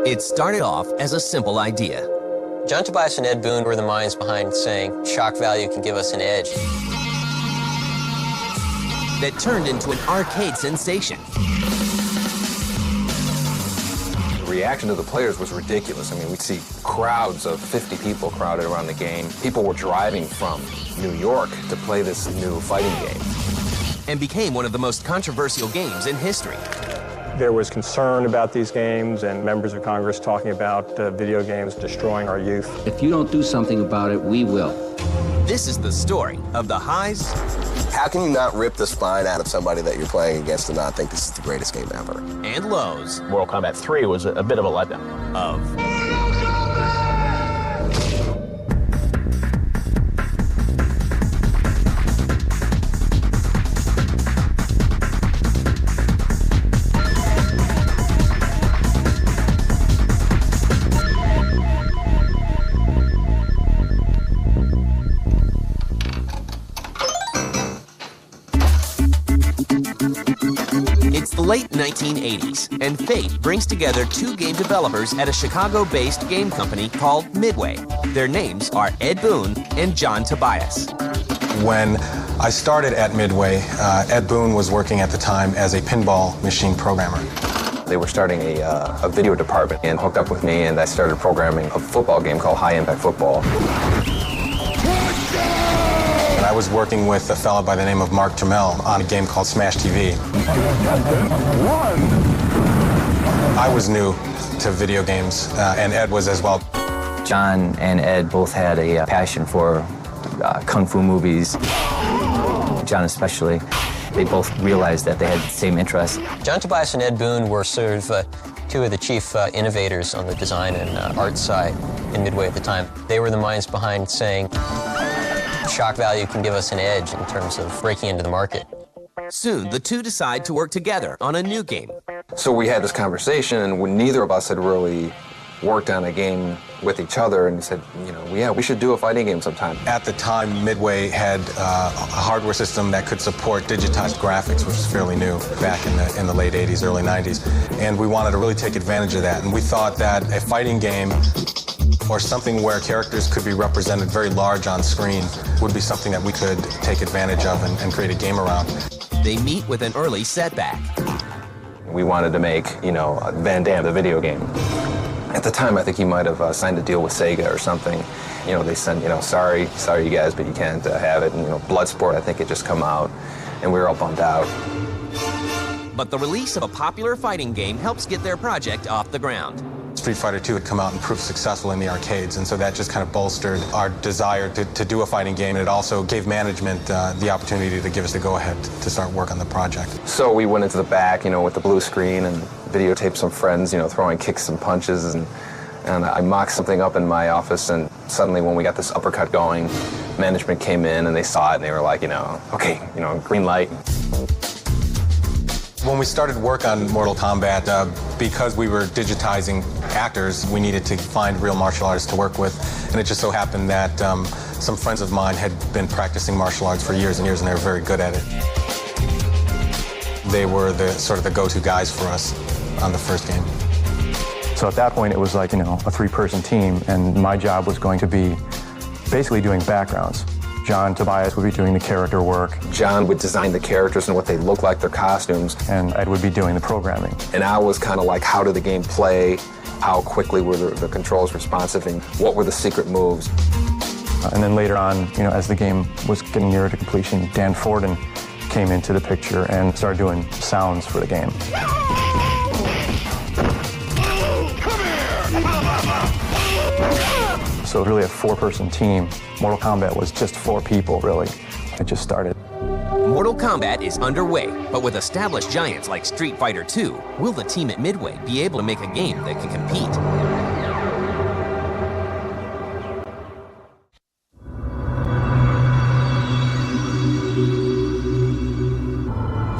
It started off as a simple idea. John Tobias and Ed Boon were the minds behind saying shock value can give us an edge. That turned into an arcade sensation. The reaction to the players was ridiculous. I mean, we'd see crowds of 50 people crowded around the game. People were driving from New York to play this new fighting game. And became one of the most controversial games in history. There was concern about these games and members of Congress talking about video games destroying our youth. If you don't do something about it, we will. This is the story of the highs. How can you not rip the spine out of somebody that you're playing against and not think this is the greatest game ever? And lows. Mortal Kombat 3 was a bit of a letdown. Of It's the late 1980s, and fate brings together two game developers at a Chicago-based game company called Midway. Their names are Ed Boon and John Tobias. When I started at Midway, Ed Boon was working at the time as a pinball machine programmer. They were starting a video department and hooked up with me, and I started programming a football game called High Impact Football. And I was working with a fellow by the name of Mark Trammell on a game called Smash TV. I was new to video games, and Ed was as well. John and Ed both had a passion for kung fu movies. John especially. They both realized that they had the same interests. John Tobias and Ed Boon were sort of two of the chief innovators on the design and art side in Midway at the time. They were the minds behind saying shock value can give us an edge in terms of breaking into the market. Soon, the two decide to work together on a new game. So we had this conversation, and neither of us had really worked on a game with each other, and he said, you know, yeah, we should do a fighting game sometime. At the time, Midway had a hardware system that could support digitized graphics, which was fairly new back in the late 80s, early 90s. And we wanted to really take advantage of that. And we thought that a fighting game or something where characters could be represented very large on screen would be something that we could take advantage of and create a game around. They meet with an early setback. We wanted to make, you know, Van Damme, the video game. At the time, I think he might have signed a deal with Sega or something. You know, they said, you know, sorry you guys, but you can't have it. And, you know, Bloodsport, I think, had just come out, and we were all bummed out. But the release of a popular fighting game helps get their project off the ground. Street Fighter II had come out and proved successful in the arcades, and so that just kind of bolstered our desire to do a fighting game. And it also gave management the opportunity to give us the go-ahead to start work on the project. So we went into the back, you know, with the blue screen and videotaped some friends, you know, throwing kicks and punches, and I mocked something up in my office, and suddenly when we got this uppercut going, management came in and they saw it and they were like, you know, okay, you know, green light. When we started work on Mortal Kombat, because we were digitizing actors, we needed to find real martial artists to work with. And it just so happened that some friends of mine had been practicing martial arts for years and years, and they were very good at it. They were the sort of the go-to guys for us on the first game. So at that point, it was like, you know, a three-person team, and my job was going to be basically doing backgrounds. John Tobias would be doing the character work. John would design the characters and what they look like, their costumes. And Ed would be doing the programming. And I was kind of like, how did the game play? How quickly were the controls responsive? And what were the secret moves? And then later on, you know, as the game was getting nearer to completion, Dan Forden came into the picture and started doing sounds for the game. So really a four-person team. Mortal Kombat was just 4 people, really. It just started. Mortal Kombat is underway, but with established giants like Street Fighter II, will the team at Midway be able to make a game that can compete?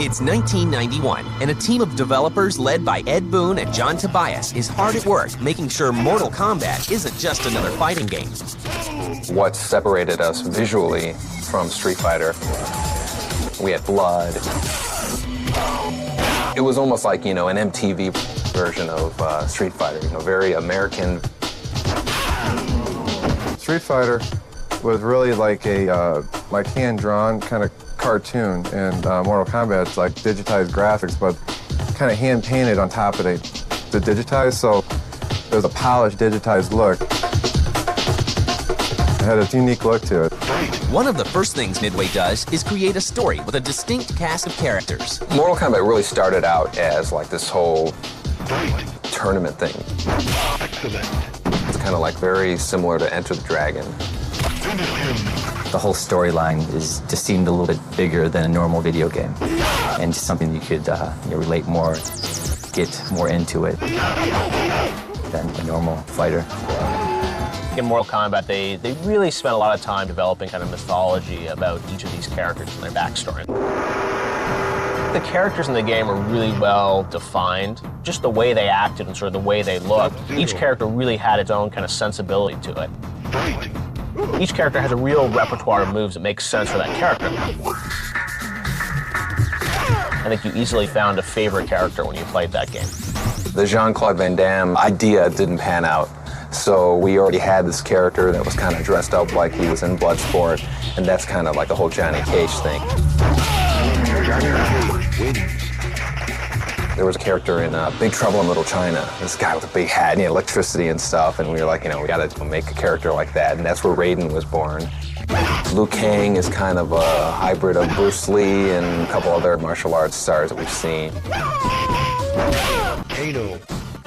It's 1991, and a team of developers led by Ed Boon and John Tobias is hard at work making sure Mortal Kombat isn't just another fighting game. What separated us visually from Street Fighter, we had blood. It was almost like, you know, an MTV version of Street Fighter, very American. Street Fighter was really like a like hand-drawn kind of cartoon, and Mortal Kombat's like digitized graphics, but kind of hand-painted on top of the digitized, so there's a polished, digitized look. It had a unique look to it. One of the first things Midway does is create a story with a distinct cast of characters. Mortal Kombat really started out as like this whole tournament thing. It's kind of like very similar to Enter the Dragon. The whole storyline just seemed a little bit bigger than a normal video game, and just something you could relate more, get more into it than a normal fighter. In Mortal Kombat, they really spent a lot of time developing kind of mythology about each of these characters and their backstory. The characters in the game are really well defined. Just the way they acted and sort of the way they looked. Each character really had its own kind of sensibility to it. Each character has a real repertoire of moves that makes sense for that character. I think you easily found a favorite character when you played that game. The Jean-Claude Van Damme idea didn't pan out. So we already had this character that was kind of dressed up like he was in Bloodsport, and that's kind of like the whole Johnny Cage thing. There was a character in Big Trouble in Little China, this guy with a big hat and electricity and stuff, and we were like, we gotta make a character like that, and that's where Raiden was born. Liu Kang is kind of a hybrid of Bruce Lee and a couple other martial arts stars that we've seen.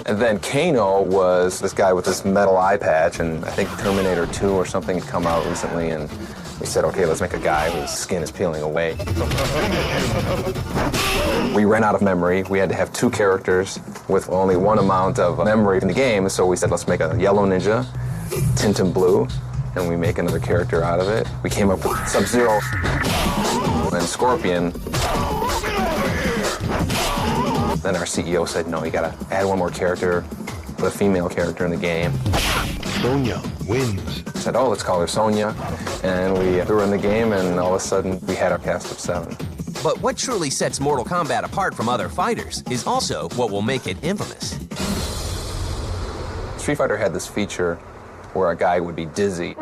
And then Kano was this guy with this metal eye patch, and I think Terminator 2 or something had come out recently, and we said, okay, let's make a guy whose skin is peeling away. We ran out of memory. We had to have 2 characters with only one amount of memory in the game, so we said, let's make a yellow ninja, tint him blue, and we make another character out of it. We came up with Sub-Zero and Scorpion. Then our CEO said, no, you gotta add one more character, put a female character in the game. Sonya wins. I said, oh, let's call her Sonya. And we threw her in the game, and all of a sudden, we had our cast of 7. But what truly sets Mortal Kombat apart from other fighters is also what will make it infamous. Street Fighter had this feature where a guy would be dizzy,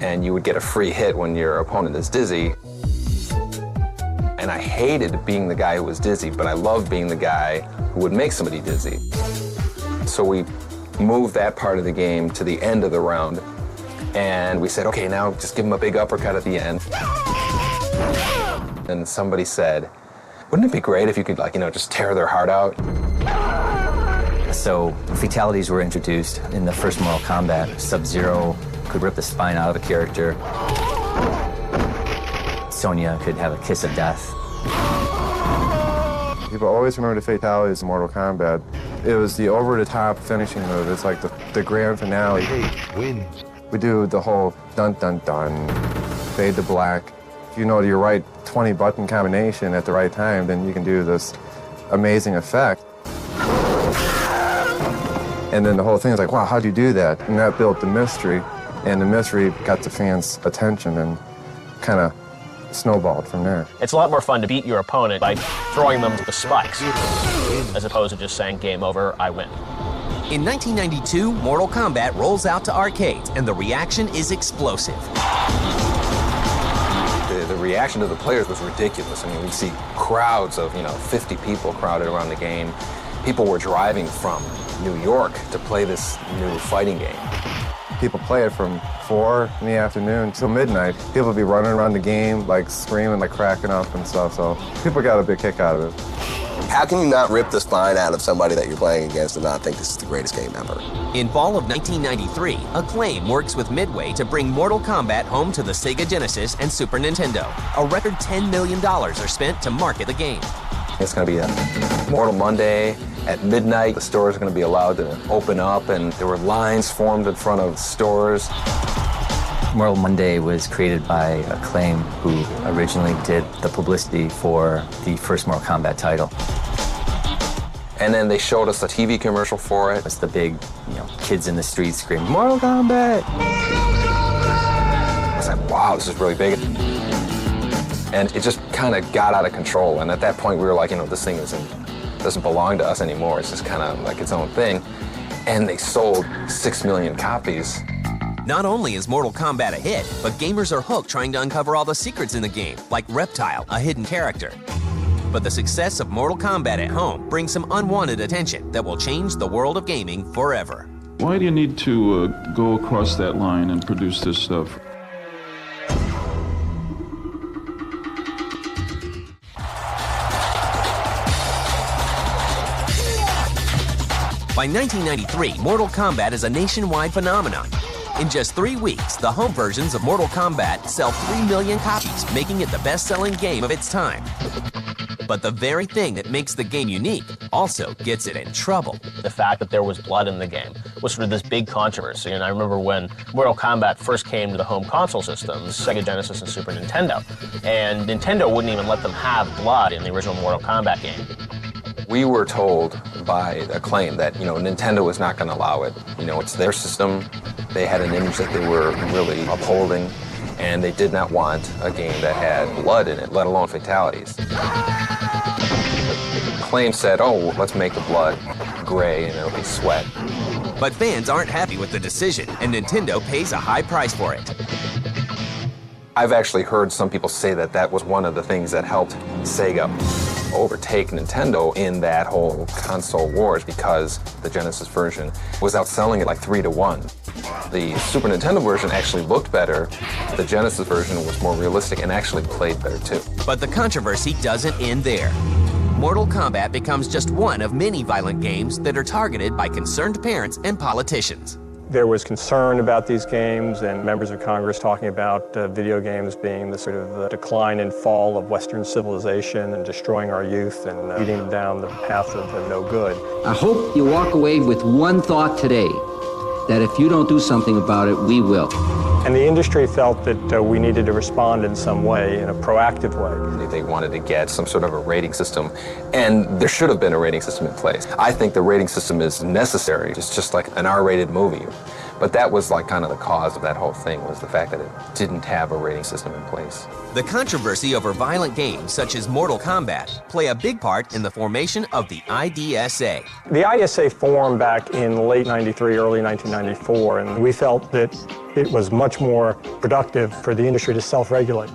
and you would get a free hit when your opponent is dizzy. And I hated being the guy who was dizzy, but I loved being the guy who would make somebody dizzy. So we moved that part of the game to the end of the round, and we said, okay, now just give him a big uppercut at the end. And somebody said, wouldn't it be great if you could, just tear their heart out? So fatalities were introduced in the first Mortal Kombat. Sub-Zero could rip the spine out of a character. Sonya could have a kiss of death. People always remember the fatalities in Mortal Kombat. It was the over-the-top finishing move. It's like the grand finale. Wins. We do the whole dun-dun-dun, fade to black. If you know your right 20-button combination at the right time, then you can do this amazing effect. And then the whole thing is like, wow, how'd you do that? And that built the mystery, and the mystery got the fans' attention and kind of snowballed from there. It's a lot more fun to beat your opponent by throwing them to the spikes, as opposed to just saying, game over, I win. In 1992, Mortal Kombat rolls out to arcades, and the reaction is explosive. The reaction to the players was ridiculous. I mean, we'd see crowds of, 50 people crowded around the game. People were driving from New York to play this new fighting game. People play it from 4 in the afternoon till midnight. People would be running around the game, screaming, cracking up and stuff, so people got a big kick out of it. How can you not rip the spine out of somebody that you're playing against and not think this is the greatest game ever? In fall of 1993, Acclaim works with Midway to bring Mortal Kombat home to the Sega Genesis and Super Nintendo. A record $10 million are spent to market the game. It's going to be a Mortal Monday. At midnight, the stores are going to be allowed to open up, and there were lines formed in front of stores. Mortal Monday was created by Acclaim, who originally did the publicity for the first Mortal Kombat title. And then they showed us a TV commercial for it. It's the big, kids in the streets screaming, Mortal Kombat! I was like, wow, this is really big. And it just kind of got out of control. And at that point, we were like, this thing is doesn't belong to us anymore. It's just kind of like its own thing. And they sold 6 million copies. Not only is Mortal Kombat a hit, but gamers are hooked trying to uncover all the secrets in the game, like Reptile, a hidden character. But the success of Mortal Kombat at home brings some unwanted attention that will change the world of gaming forever. Why do you need to go across that line and produce this stuff? By 1993, Mortal Kombat is a nationwide phenomenon. In just 3 weeks, the home versions of Mortal Kombat sell 3 million copies, making it the best-selling game of its time. But the very thing that makes the game unique also gets it in trouble. The fact that there was blood in the game was sort of this big controversy, and I remember when Mortal Kombat first came to the home console systems, Sega Genesis and Super Nintendo, and Nintendo wouldn't even let them have blood in the original Mortal Kombat game. We were told by Acclaim that, Nintendo was not going to allow it. It's their system. They had an image that they were really upholding, and they did not want a game that had blood in it, let alone fatalities. Acclaim said, oh, let's make the blood gray and it'll be sweat. But fans aren't happy with the decision, and Nintendo pays a high price for it. I've actually heard some people say that that was one of the things that helped Sega overtake Nintendo in that whole console wars, because the Genesis version was outselling it like 3-1. The Super Nintendo version actually looked better. The Genesis version was more realistic and actually played better too. But the controversy doesn't end there. Mortal Kombat becomes just one of many violent games that are targeted by concerned parents and politicians. There was concern about these games and members of Congress talking about video games being the sort of decline and fall of Western civilization and destroying our youth and leading them down the path of no good. I hope you walk away with one thought today, that if you don't do something about it, we will. And the industry felt that we needed to respond in some way, in a proactive way. They wanted to get some sort of a rating system, and there should have been a rating system in place. I think the rating system is necessary. It's just like an R-rated movie. But that was like kind of the cause of that whole thing, was the fact that it didn't have a rating system in place. The controversy over violent games such as Mortal Kombat play a big part in the formation of the IDSA. The IDSA formed back in late 93, early 1994, and we felt that it was much more productive for the industry to self-regulate.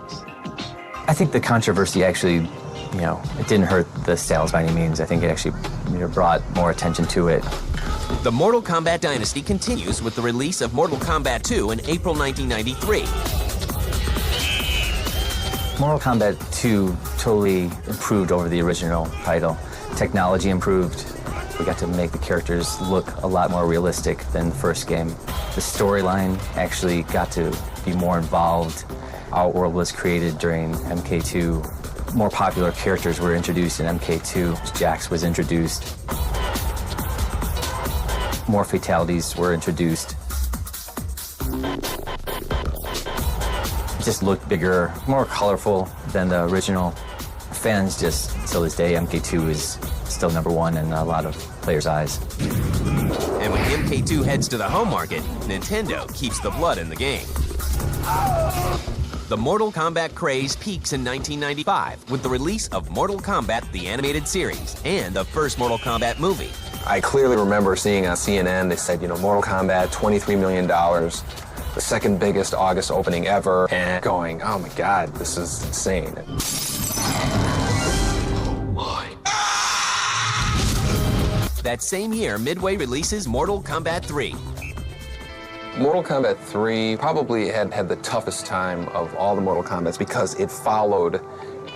I think the controversy actually, it didn't hurt the sales by any means. I think it actually brought more attention to it. The Mortal Kombat dynasty continues with the release of Mortal Kombat 2 in April 1993. Mortal Kombat 2 totally improved over the original title. Technology improved. We got to make the characters look a lot more realistic than the first game. The storyline actually got to be more involved. Outworld was created during MK2. More popular characters were introduced in MK2. Jax was introduced. More fatalities were introduced. It just looked bigger, more colorful than the original. Fans just, till this day, MK2 is still #1 in a lot of players' eyes. And when MK2 heads to the home market, Nintendo keeps the blood in the game. The Mortal Kombat craze peaks in 1995 with the release of Mortal Kombat the Animated Series and the first Mortal Kombat movie. I clearly remember seeing on CNN, they said, Mortal Kombat, $23 million, the second biggest August opening ever, and going, oh my God, this is insane. That same year, Midway releases Mortal Kombat 3. Mortal Kombat 3 probably had the toughest time of all the Mortal Kombats because it followed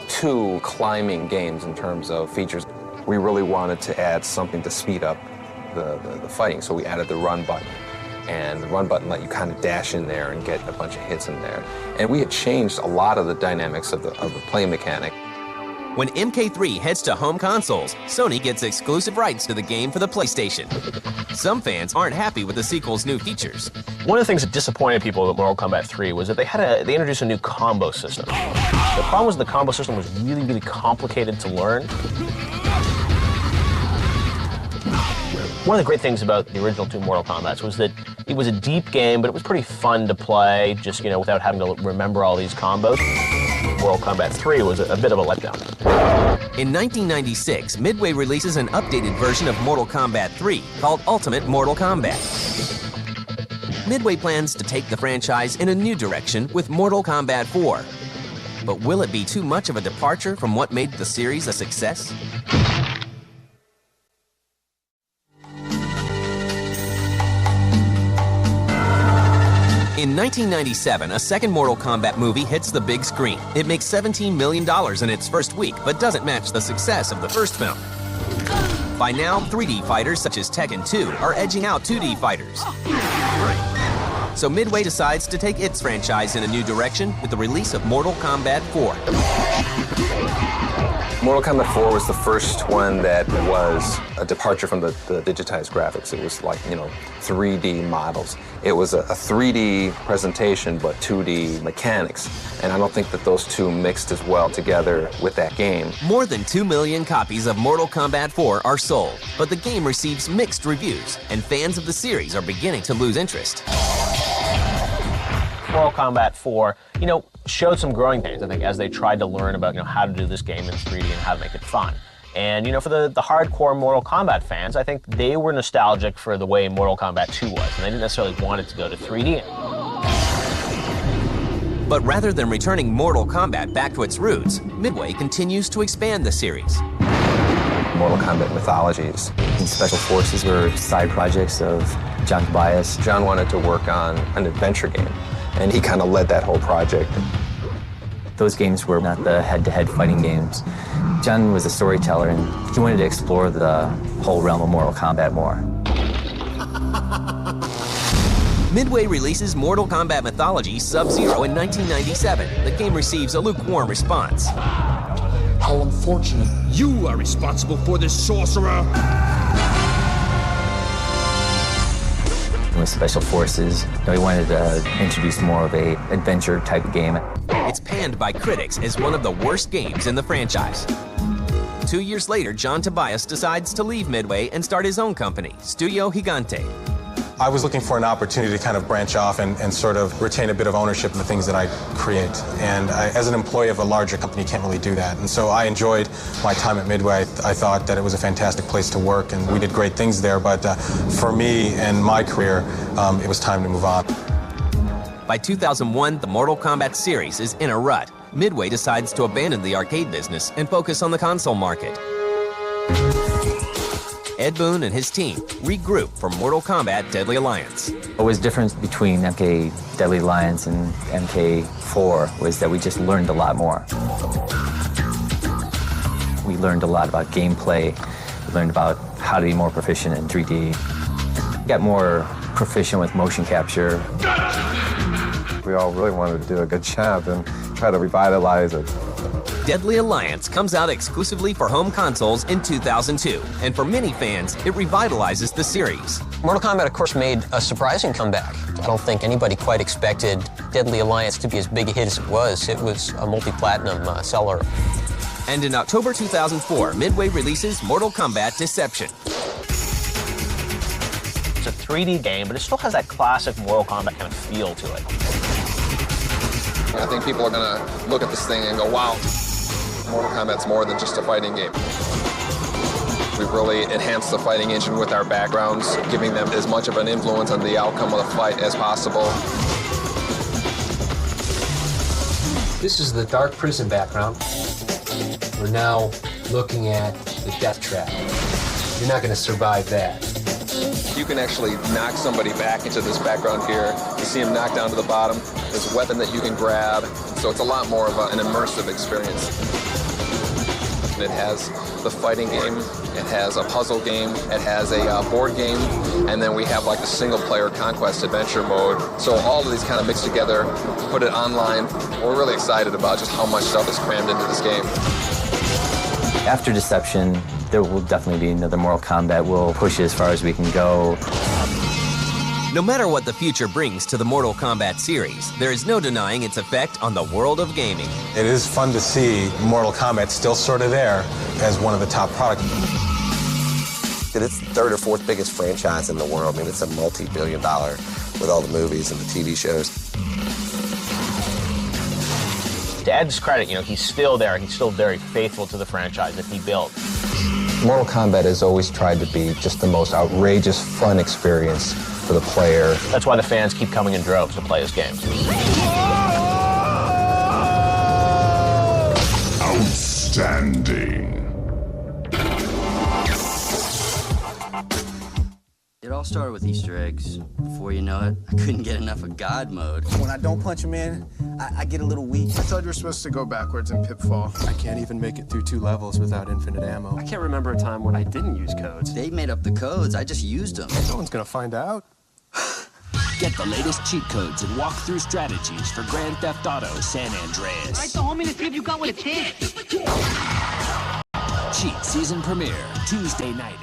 2 climbing games in terms of features. We really wanted to add something to speed up the fighting, so we added the run button. And the run button let you kind of dash in there and get a bunch of hits in there. And we had changed a lot of the dynamics of the play mechanic. When MK3 heads to home consoles, Sony gets exclusive rights to the game for the PlayStation. Some fans aren't happy with the sequel's new features. One of the things that disappointed people with Mortal Kombat 3 was that they introduced a new combo system. The problem was the combo system was really, really complicated to learn. One of the great things about the original 2 Mortal Kombats was that it was a deep game, but it was pretty fun to play, just, without having to remember all these combos. Mortal Kombat 3 was a bit of a letdown. In 1996, Midway releases an updated version of Mortal Kombat 3 called Ultimate Mortal Kombat. Midway plans to take the franchise in a new direction with Mortal Kombat 4. But will it be too much of a departure from what made the series a success? In 1997, a second Mortal Kombat movie hits the big screen. It makes $17 million in its first week, but doesn't match the success of the first film. By now, 3D fighters such as Tekken 2 are edging out 2D fighters. So Midway decides to take its franchise in a new direction with the release of Mortal Kombat 4. Mortal Kombat 4 was the first one that was a departure from the digitized graphics. It was like, 3D models. It was a 3D presentation, but 2D mechanics. And I don't think that those two mixed as well together with that game. More than 2 million copies of Mortal Kombat 4 are sold, but the game receives mixed reviews, and fans of the series are beginning to lose interest. Mortal Kombat 4, showed some growing pains, I think, as they tried to learn about, how to do this game in 3D and how to make it fun. And, for the hardcore Mortal Kombat fans, I think they were nostalgic for the way Mortal Kombat 2 was, and they didn't necessarily want it to go to 3D. But rather than returning Mortal Kombat back to its roots, Midway continues to expand the series. Mortal Kombat Mythologies. And Special Forces were side projects of John Tobias. John wanted to work on an adventure game, and he kind of led that whole project. Those games were not the head-to-head fighting games. John was a storyteller, and he wanted to explore the whole realm of Mortal Kombat more. Midway releases Mortal Kombat Mythologies Sub-Zero in 1997. The game receives a lukewarm response. How unfortunate. You are responsible for this, sorcerer! With Special Forces, he wanted to introduce more of a adventure-type game. It's panned by critics as one of the worst games in the franchise. 2 years later, John Tobias decides to leave Midway and start his own company, Studio Gigante. I was looking for an opportunity to kind of branch off and sort of retain a bit of ownership in the things that I create. And as an employee of a larger company, you can't really do that. And so I enjoyed my time at Midway. I thought that it was a fantastic place to work, and we did great things there. But for me and my career, it was time to move on. By 2001, the Mortal Kombat series is in a rut. Midway decides to abandon the arcade business and focus on the console market. Ed Boon and his team regroup for Mortal Kombat Deadly Alliance. What was different between MK Deadly Alliance and MK4 was that we just learned a lot more. We learned a lot about gameplay. We learned about how to be more proficient in 3D. We got more proficient with motion capture. We all really wanted to do a good job and try to revitalize it. Deadly Alliance comes out exclusively for home consoles in 2002, and for many fans, it revitalizes the series. Mortal Kombat, of course, made a surprising comeback. I don't think anybody quite expected Deadly Alliance to be as big a hit as it was. It was a multi-platinum seller. And in October 2004, Midway releases Mortal Kombat Deception. It's a 3D game, but it still has that classic Mortal Kombat kind of feel to it. I think people are going to look at this thing and go, wow, Mortal Kombat's more than just a fighting game. We've really enhanced the fighting engine with our backgrounds, giving them as much of an influence on the outcome of the fight as possible. This is the Dark Prison background. We're now looking at the death trap. You're not going to survive that. You can actually knock somebody back into this background here. You see him knocked down to the bottom. There's a weapon that you can grab. So it's a lot more of an immersive experience. It has the fighting game, it has a puzzle game, it has a board game, and then we have like the single-player conquest adventure mode. So all of these kind of mixed together, put it online. We're really excited about just how much stuff is crammed into this game. After Deception, there will definitely be another Mortal Kombat. We'll push it as far as we can go. No matter what the future brings to the Mortal Kombat series, there is no denying its effect on the world of gaming. It is fun to see Mortal Kombat still sort of there as one of the top products. It's the third or fourth biggest franchise in the world. I mean, it's a multi-billion-dollar with all the movies and the TV shows. to Ed's credit, you know, he's still there. He's still very faithful to the franchise that he built. Mortal Kombat has always tried to be just the most outrageous, fun experience for the player. That's why the fans keep coming in droves to play his games. Outstanding. It all started with Easter eggs. Before you know it, I couldn't get enough of God mode. When I don't punch him in, I get a little weak. I thought you were supposed to go backwards in Pitfall. I can't even make it through 2 levels without infinite ammo. I can't remember a time when I didn't use codes. They made up the codes, I just used them. No one's gonna find out. Get the latest cheat codes and walk-through strategies for Grand Theft Auto San Andreas. Right, the homie, to see if you got what it takes. Cheat season premiere, Tuesday night.